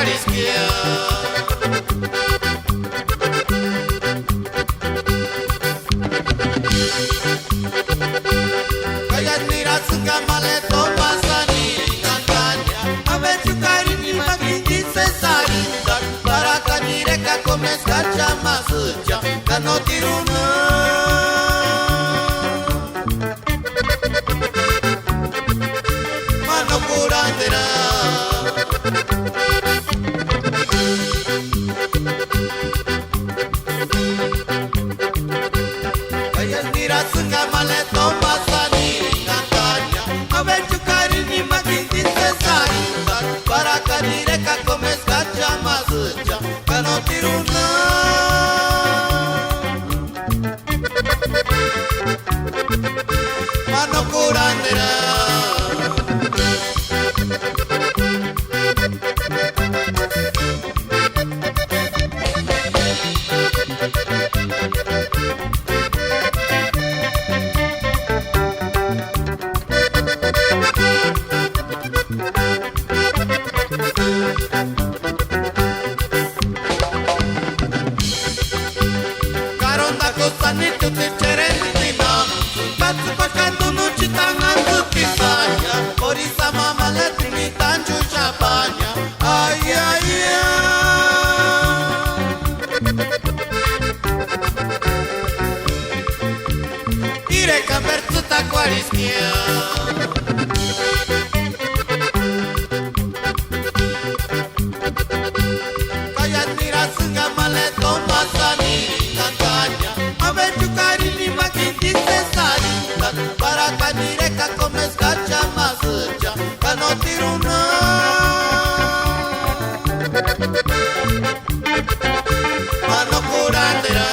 cuarisquia. Kaya nira suka male toma sani Nantanya Avechu karini magindi cesarinda Para kanire ka comes kacha masucha Kanotiruna Mano curandera Kaya nira suka male toma sani Nantanya Avechu karini magindi cesarinda Para kanire ka comes kacha masucha Kanotiruna Mano curandera Caronda costani tutti cerenti nam Cazzo facendo non ci tangan tutti sagna Orisa mamma le trinità giù champagna Ai ai ai Dire che per tutta quarischia Kaya nira sunga male toma sani Nantanya Avechu karini magindi cesarinda Para kanire ka comes kacha masucha Kanotiruna Mano curandera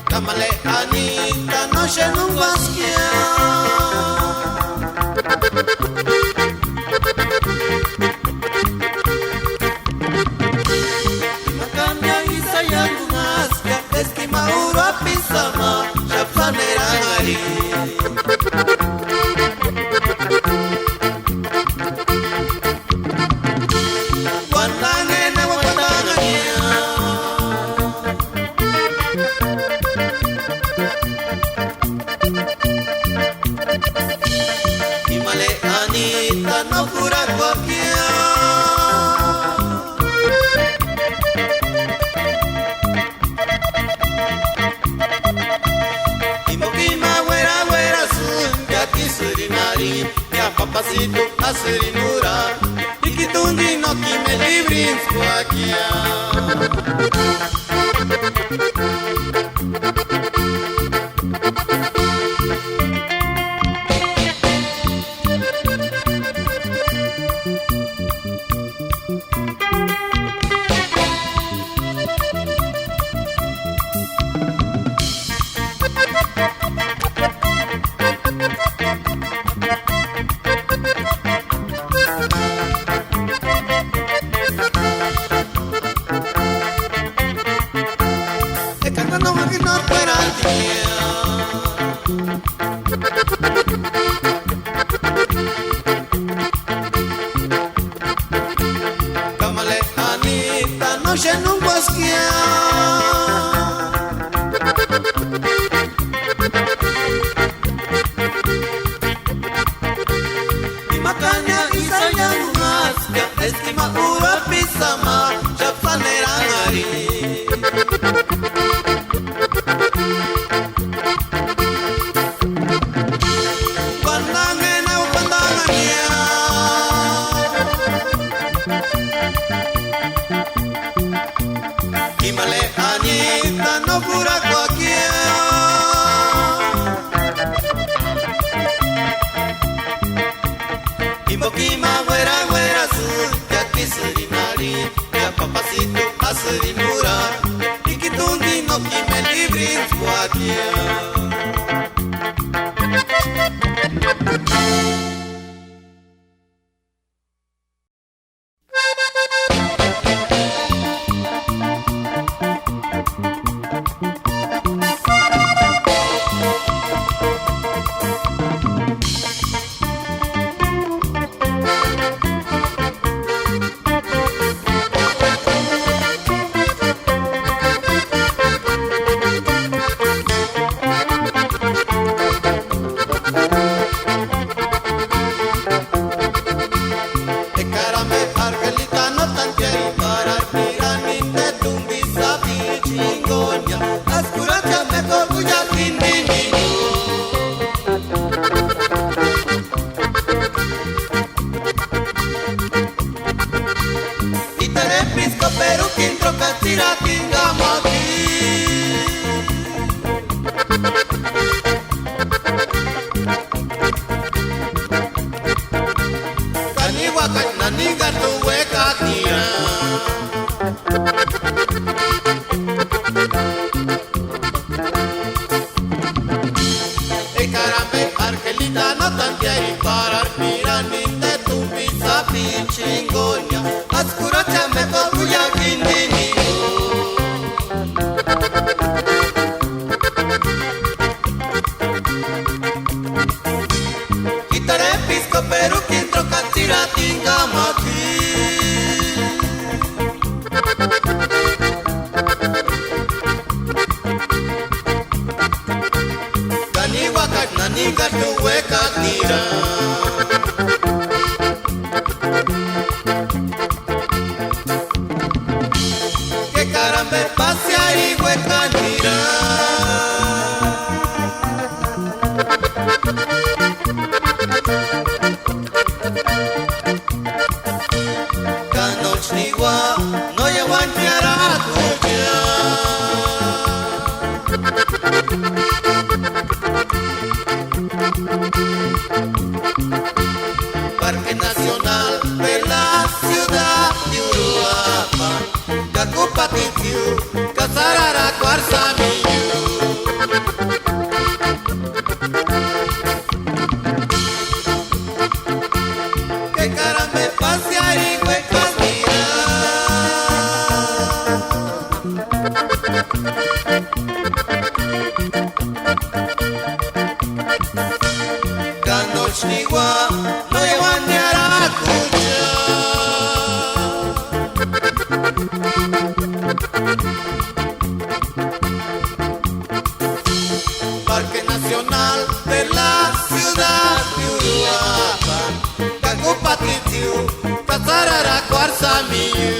Kamale Anita no se non vaschia Makanya isa yangu naskia Eski mauro apisama Shapsanera ngari Wantane na wapatangania Imale Anita no cura cualquiera Imokima wera wera sun Yaki surinari Ya papacito a surinura Ikitungi no kime librins cuaquia Kamale Anita no se non vaschia no fura cualquiera. Imbokima güera güera sur, ya que serinari, ya papacito a serinura, y que tundi no que me libres cualquiera. Parque Nacional de la ciudad de Uruapan, Cacupatiu, Casarara, Cuarzamillo. Que caramba pasear y huecas Canochigua, no llevan ni Aracucha. Parque Nacional de la ciudad de Uruapan, Cacupatiu, Casarara, Cuarzamillo.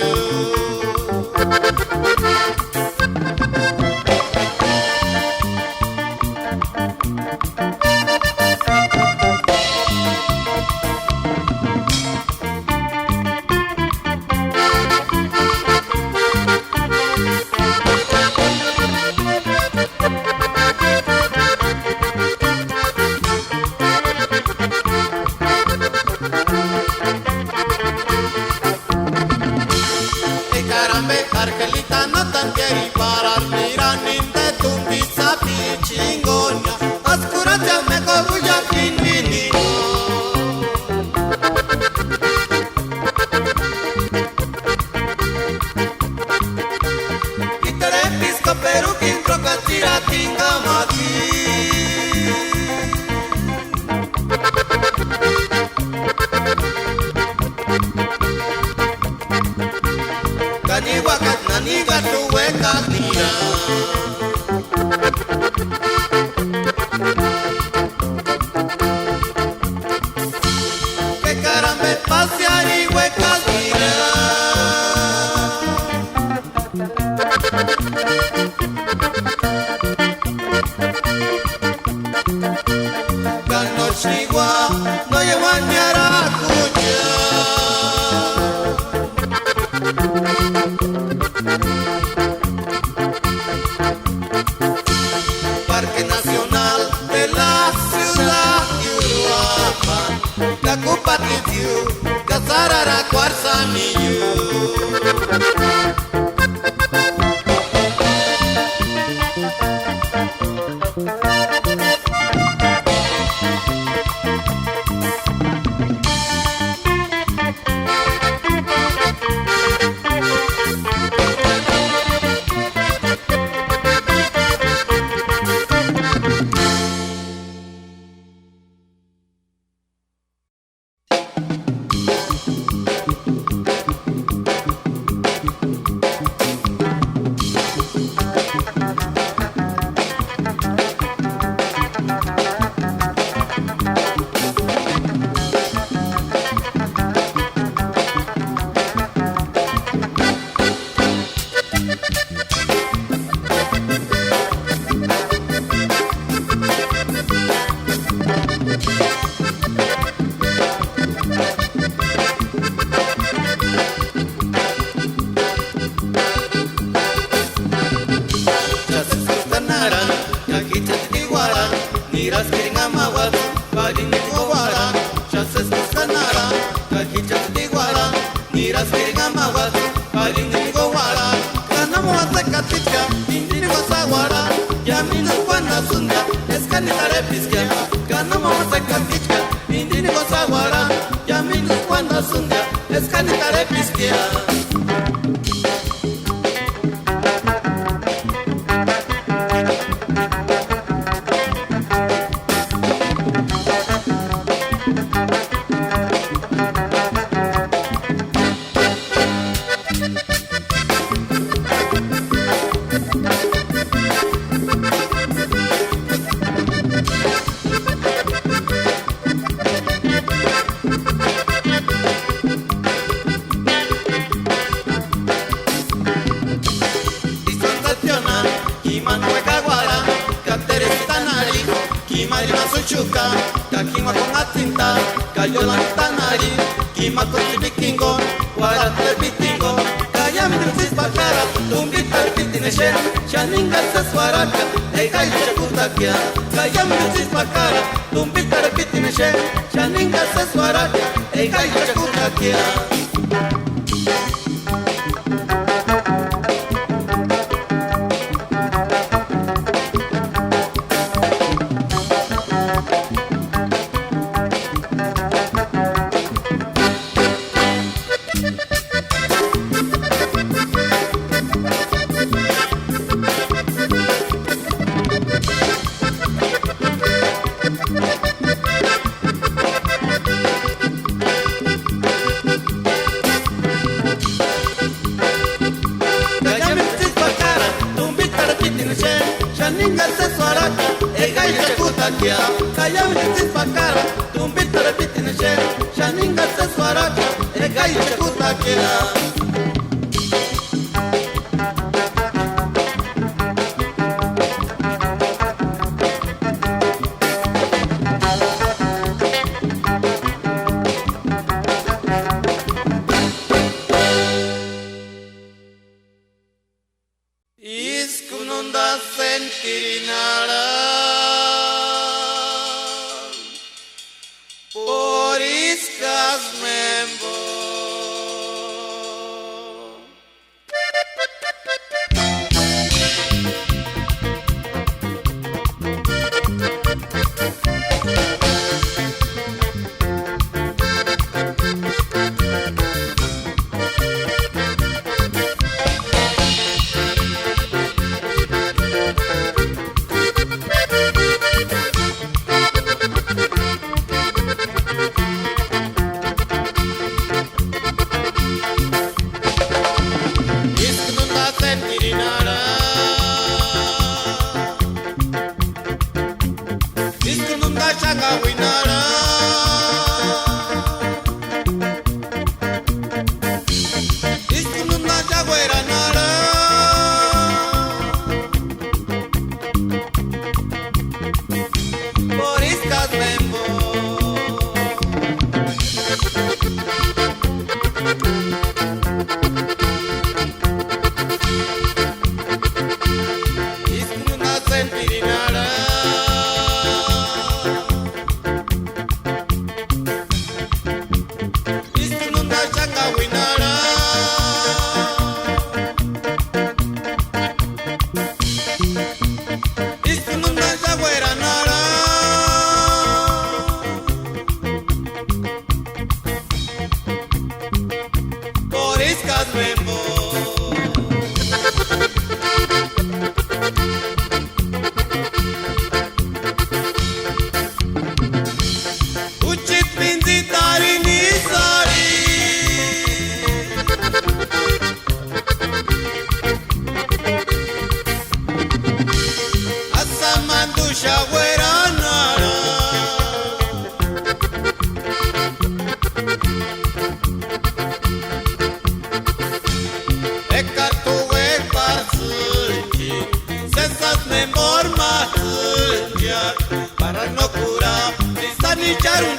Argelita no tan quiere parar, mira ni de tu pizza chingonia, ascurate me corruya pinini. Y tere pisco pero quien troca tira tinga mati. Canihuacat naniga tu hueca tira. Que caramba pasear y huecas tira. Canochigua no llevan ni Aracucha. patitiu, casarara quarsamiu.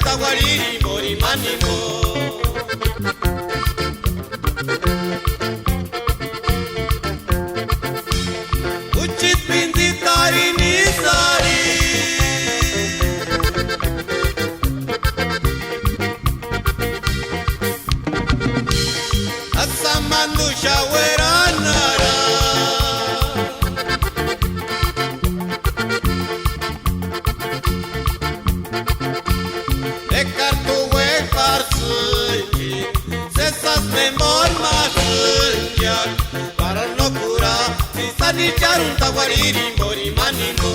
tawariri mori manimo. Uchit pindi tari nisari asamandu shaweranara ekartu weparsuji sesas memor masujak para no cura sisani charun tawariri mori manimo.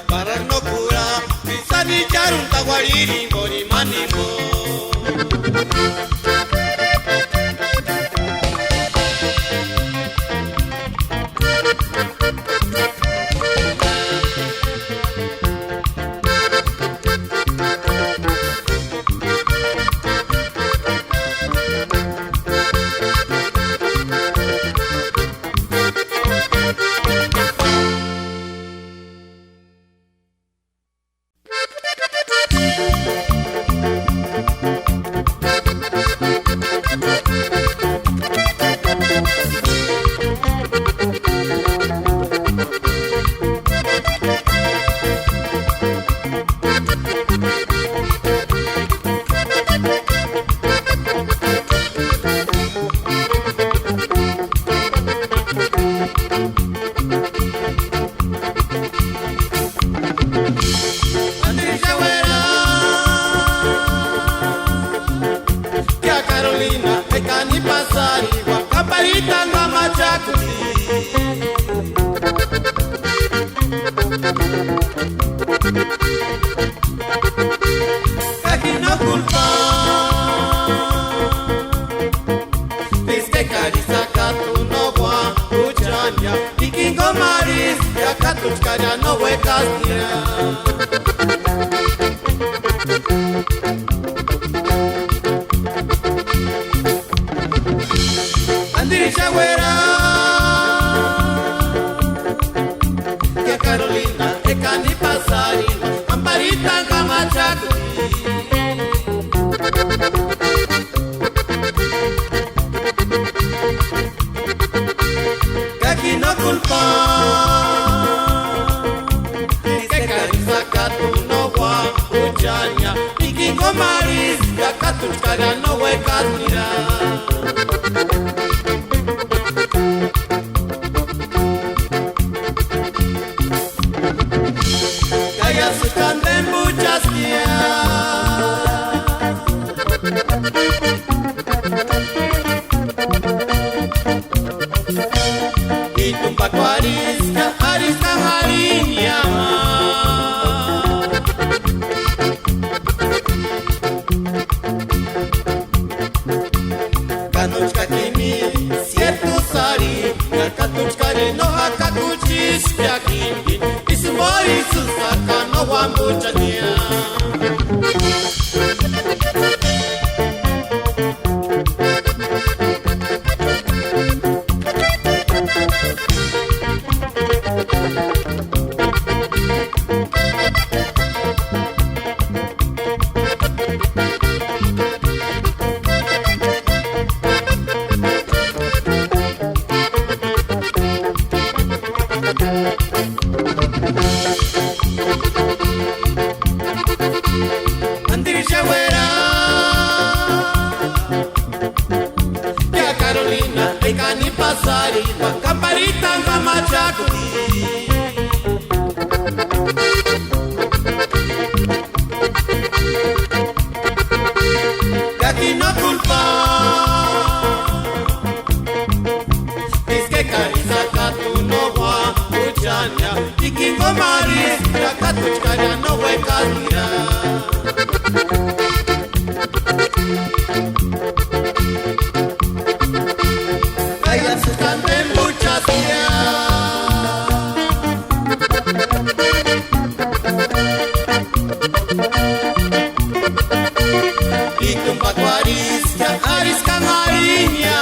Para no curar, sisani charun tawariri mori manimo. Carolina, te cani pasarino, amparita gamachaco. Que aquí no culpa, dice carisa catu no gua, uchaña, y kingo maris, ya catu cara no huecas mira. Wambu muchania. Andirisha wera ya Carolina ekani pasari pakamparita ngama chakudi Gaki no culpa Iske karisa katu no wa uchanya Ikingo maris Rakatuchkanya no wekadira Kaya sustante muchas Y tumba tu arisca, arisca mariña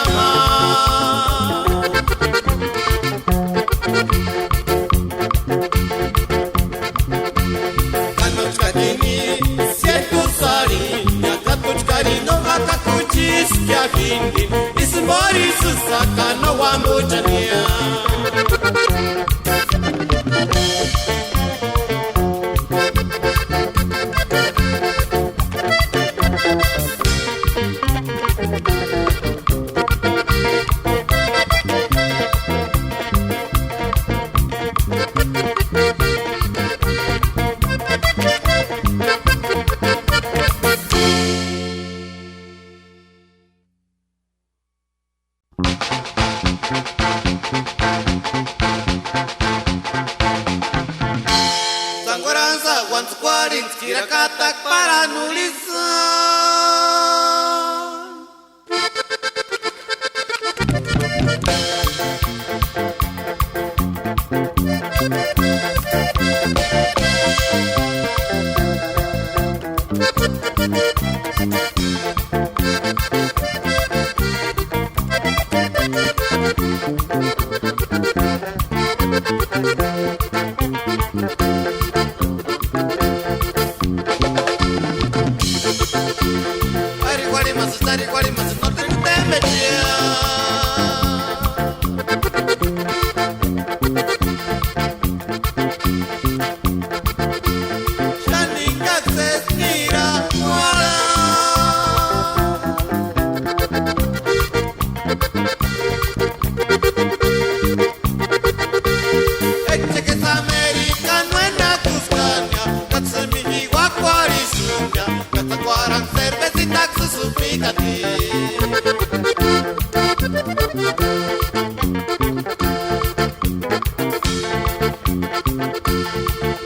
Kanochkatini, siento sariña Katochkari no akakuchis kya hindi Ismori susaka no wambuchania Sangoranza, Guanzucuarin, Kirakatak para Nulizan. Ari guarimas, no te metia. Shaninga se estira, wala. Eche que es americano en la Cuscaña, Katsumi y Guacuarizuña, Katacuaran cervecita susupicati.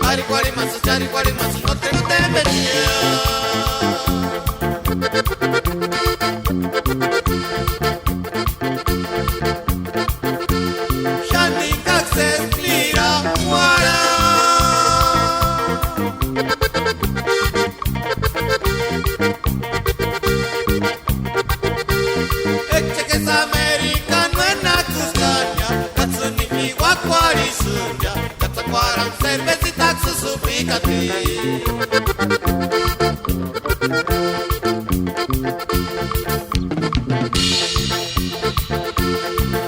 Ari guarimas, no te metia. Shaninga se estira, wala. Eche que es americano en la Cuscaña, Katsuni y Guacuarizuña, Katacuaran cervecita susupicati.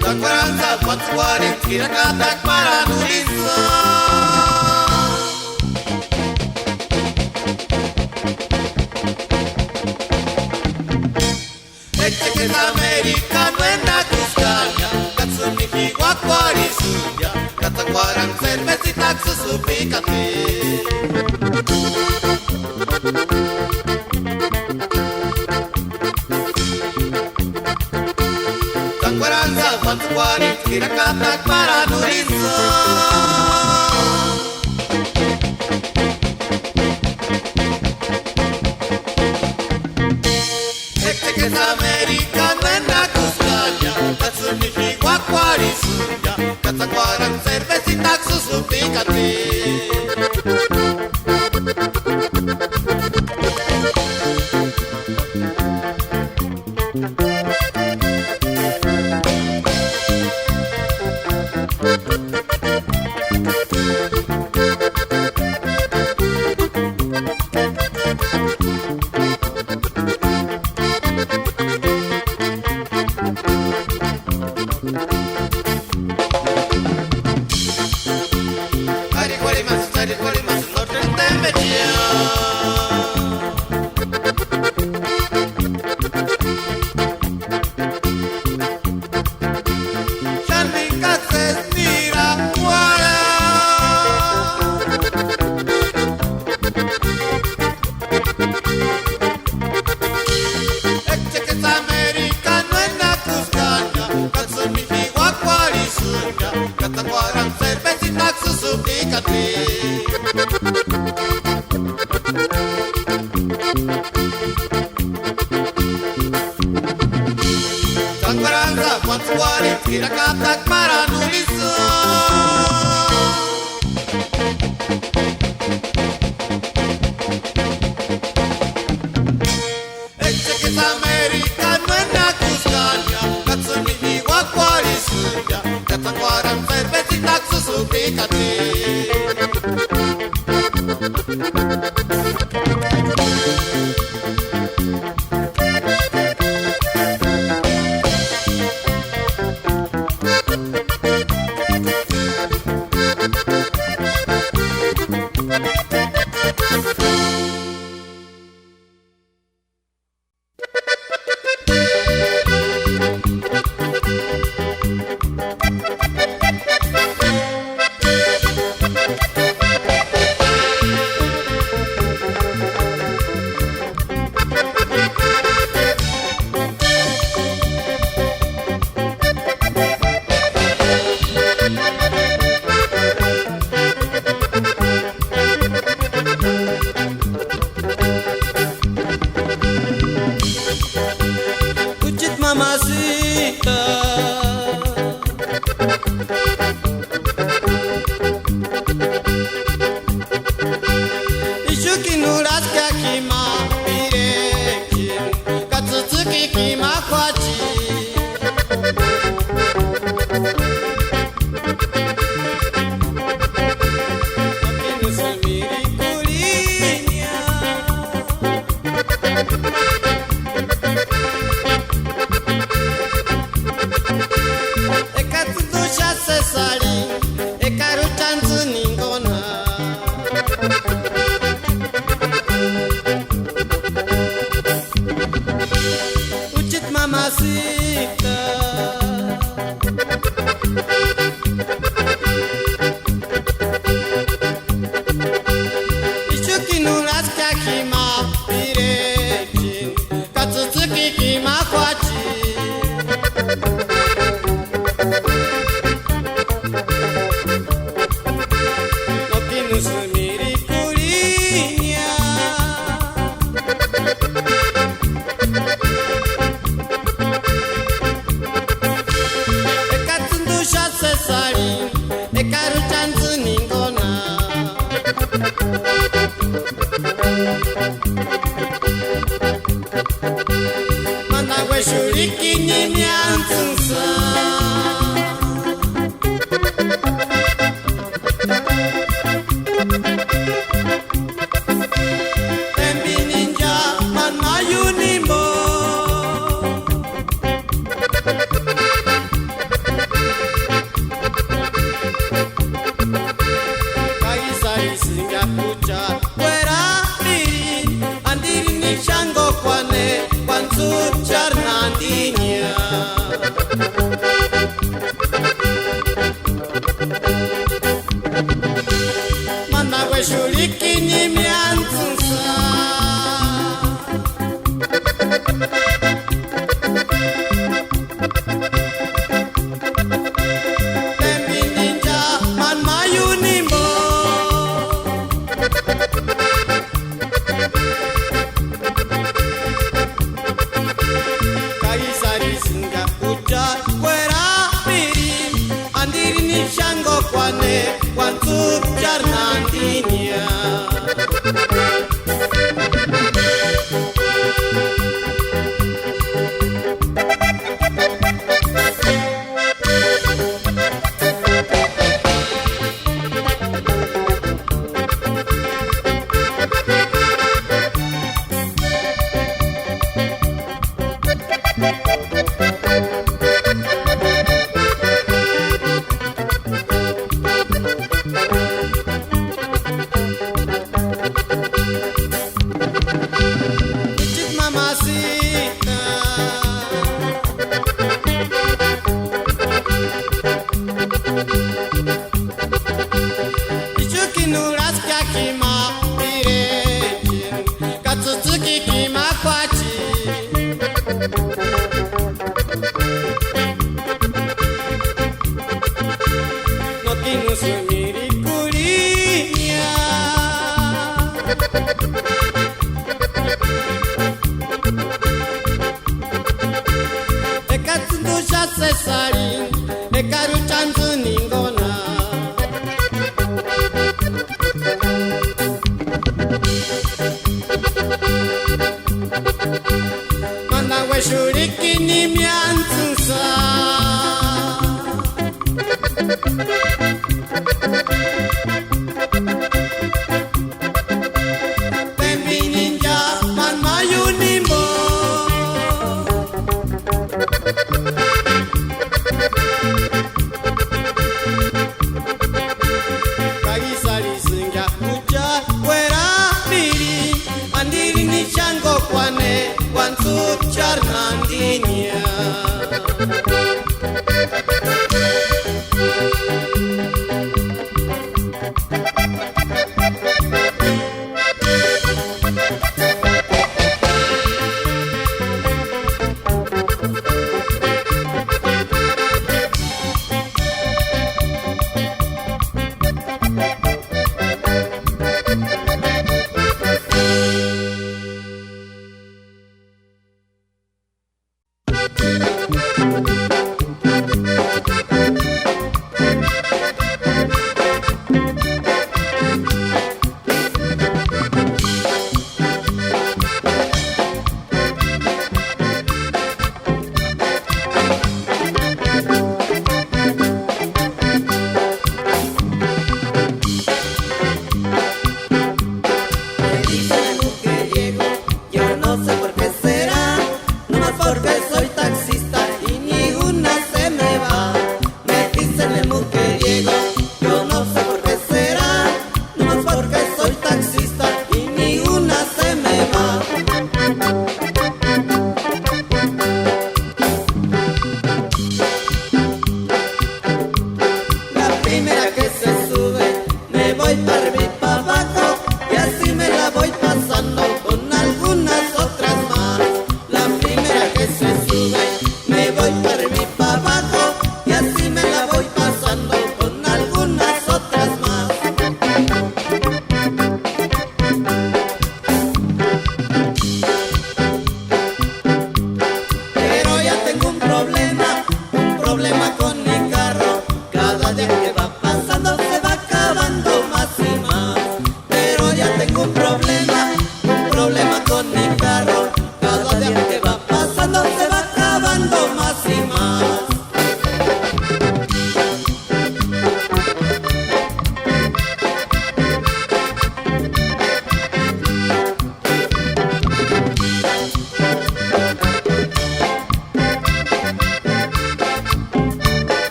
Tacuaranza, Guanzucuarin, Kirakatak para Nulizan. Eche que es americano en la Cuscaña, Katsuni y Guacuarizuña, Katacuaran cervecita susupicati. Tacuaranza, Guanzucuarin, Kirakatak para Nulizan. Eche que es americano en la Cuscaña, Katsuni y Guacuarizuña, Katacuaran cervecita susupicati. Chukinuraskia kima pirekin Katsutsuki kima kwachi Nokinusumiri kulinya Ekatsutusha sesari Ekaruchanzu ningona Uchit mamacita Ishukinuraskia kima pirekin Katsutsuki kima kwachi Nokinusumiri kulinya Ekatsundusha sesari Ekaruchanzu ningona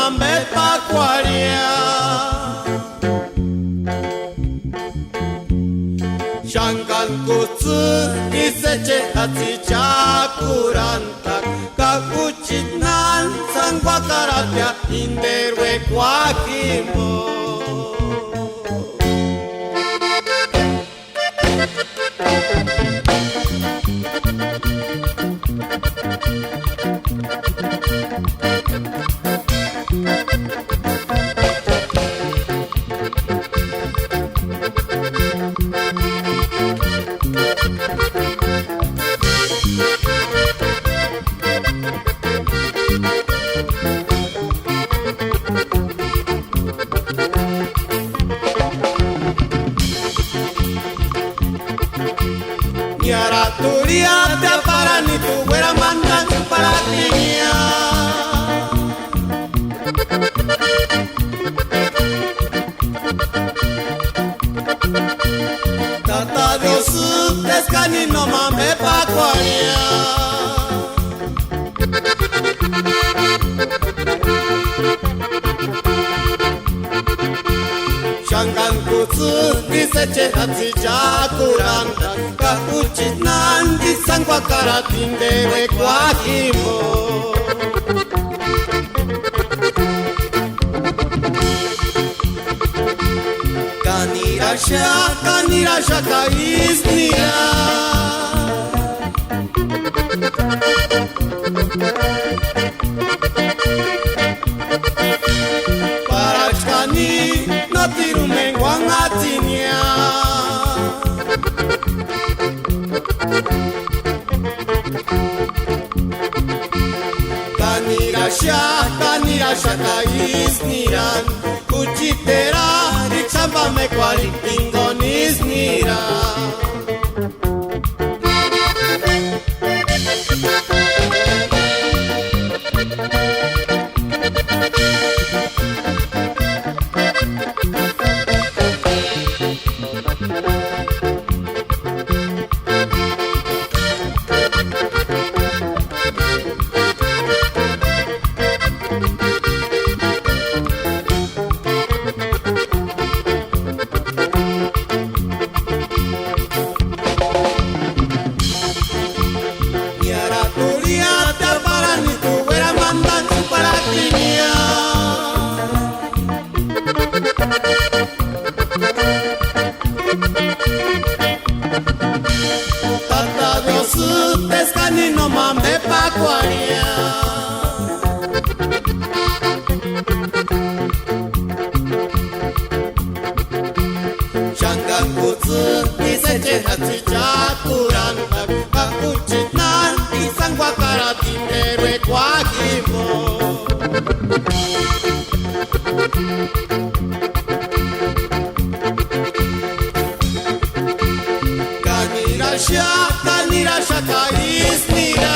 mambe pakwaria Shangan kutsu iseche hatsi chakuranta Kakuchit nan sangwa karatya inderwe kwa kimbo Yara turia te para ni tu güera mandan para tiña Tata Dios descani no mame pa cuaria Shangan kutsu diseche hatsi chakuranta Kakuchit nan disangwa karatindewe kwa kimbo Kanirasha kaisnira Parachkani no tirumen wangatinya Kanirasha kaisniran Kuchitera Richamba me kwari ingonisnira Tata Dios pescani no mambe pakwaria Shangan kutsu diseche hatsi chakuranta Kakuchit nan disangwa karatindewe kwa kimbo Kanirasha kaisnira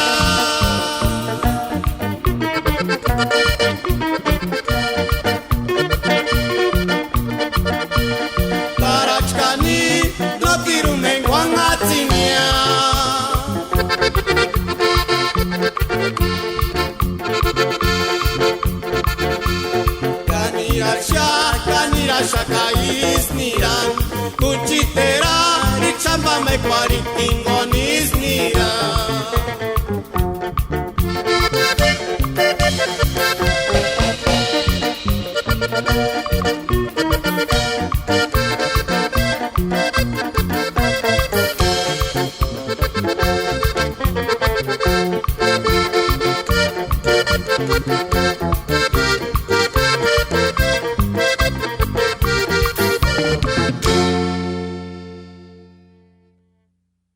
Parachkani no tirumen wangatinya Kanirasha kaisniran Kuchitera Richamba me kwari